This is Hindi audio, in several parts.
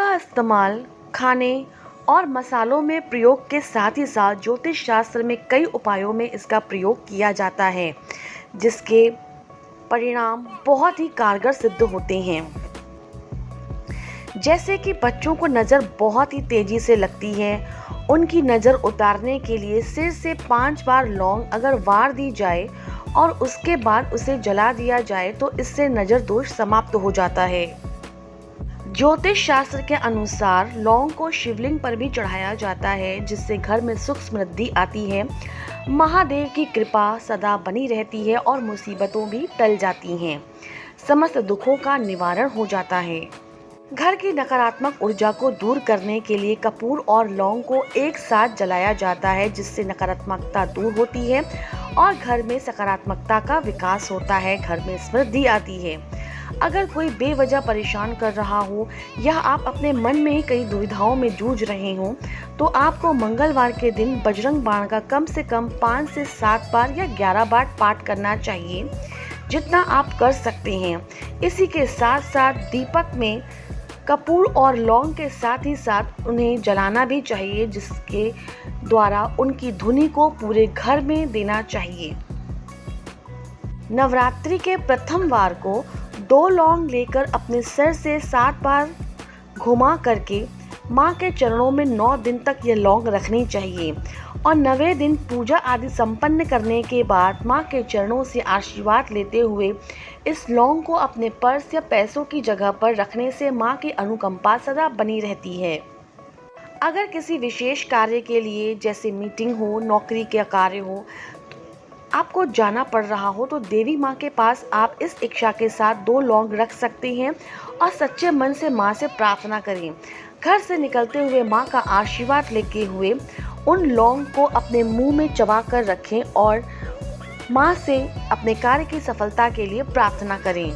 का इस्तेमाल खाने और मसालों में प्रयोग के साथ ही साथ ज्योतिष शास्त्र में कई उपायों में इसका प्रयोग किया जाता है, जिसके परिणाम बहुत ही कारगर सिद्ध होते हैं। जैसे कि बच्चों को नज़र बहुत ही तेज़ी से लगती है, उनकी नज़र उतारने के लिए सिर से 5 बार लौंग अगर वार दी जाए और उसके बाद उसे जला दिया जाए तो इससे नज़र दोष समाप्त हो जाता है। ज्योतिष शास्त्र के अनुसार लौंग को शिवलिंग पर भी चढ़ाया जाता है, जिससे घर में सुख समृद्धि आती है, महादेव की कृपा सदा बनी रहती है और मुसीबतों भी टल जाती हैं, समस्त दुखों का निवारण हो जाता है। घर की नकारात्मक ऊर्जा को दूर करने के लिए कपूर और लौंग को एक साथ जलाया जाता है, जिससे नकारात्मकता दूर होती है और घर में सकारात्मकता का विकास होता है, घर में समृद्धि आती है। अगर कोई बेवजह परेशान कर रहा हो या आप अपने मन में ही कई दुविधाओं में जूझ रहे हो, तो आपको मंगलवार के दिन बजरंग बाण का कम से कम 5 से 7 बार या 11 बार पाठ करना चाहिए, जितना आप कर सकते हैं। इसी के साथ साथ दीपक में कपूर और लौंग के साथ ही साथ उन्हें जलाना भी चाहिए, जिसके द्वारा उनकी धुनी को पूरे घर में देना चाहिए। नवरात्रि के प्रथम वार को 2 लौंग लेकर अपने सिर से 7 बार घुमा करके माँ के चरणों में 9 दिन तक ये लौंग रखनी चाहिए और 9वें दिन पूजा आदि संपन्न करने के बाद माँ के चरणों से आशीर्वाद लेते हुए इस लौंग को अपने पर्स या पैसों की जगह पर रखने से माँ की अनुकंपा सदा बनी रहती है। अगर किसी विशेष कार्य के लिए जैसे मीटिंग हो, नौकरी का कार्य हो, आपको जाना पड़ रहा हो, तो देवी माँ के पास आप इस इच्छा के साथ 2 लौंग रख सकते हैं और सच्चे मन से माँ से प्रार्थना करें। घर से निकलते हुए माँ का आशीर्वाद लेते हुए उन लौंग को अपने मुंह में चबा कर रखें और माँ से अपने कार्य की सफलता के लिए प्रार्थना करें।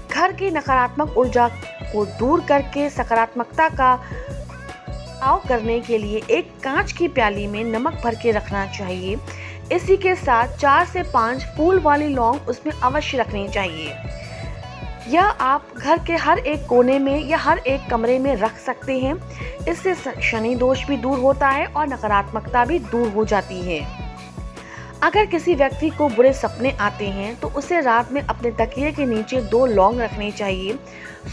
घर की नकारात्मक ऊर्जा को दूर करके सकारात्मकता का बचाव करने के लिए एक कांच की प्याली में नमक भर के रखना चाहिए। इसी के साथ 4 से 5 फूल वाली लौंग उसमें अवश्य रखनी चाहिए। यह आप घर के हर एक कोने में या हर एक कमरे में रख सकते हैं। इससे शनि दोष भी दूर होता है और नकारात्मकता भी दूर हो जाती है। अगर किसी व्यक्ति को बुरे सपने आते हैं तो उसे रात में अपने तकिए के नीचे 2 लौंग रखने चाहिए।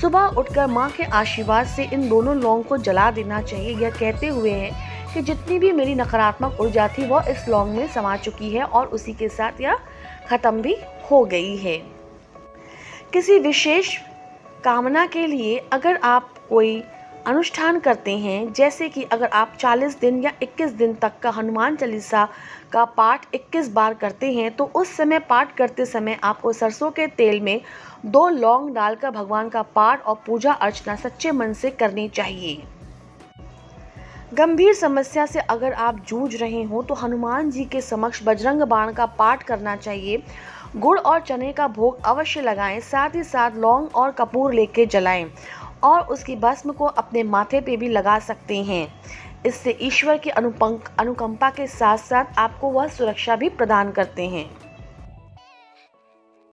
सुबह उठकर माँ के आशीर्वाद से इन दोनों लौंग को जला देना चाहिए, यह कहते हुए है कि जितनी भी मेरी नकारात्मक ऊर्जा थी वह इस लौंग में समा चुकी है और उसी के साथ यह खत्म भी हो गई है। किसी विशेष कामना के लिए अगर आप कोई अनुष्ठान करते हैं, जैसे कि अगर आप 40 दिन या 21 दिन तक का हनुमान चालीसा का पाठ 21 बार करते हैं, तो उस समय पाठ करते समय आपको सरसों के तेल में 2 लौंग डालकर भगवान का पाठ और पूजा अर्चना सच्चे मन से करनी चाहिए। गंभीर समस्या से अगर आप जूझ रहे हो तो हनुमान जी के समक्ष बजरंग बाण का पाठ करना चाहिए। गुड़ और चने का भोग अवश्य लगाएं, साथ ही साथ लौंग और कपूर लेके जलाएं और उसकी भस्म को अपने माथे पे भी लगा सकते हैं। इससे ईश्वर की अनुकंपा के साथ साथ आपको वह सुरक्षा भी प्रदान करते हैं।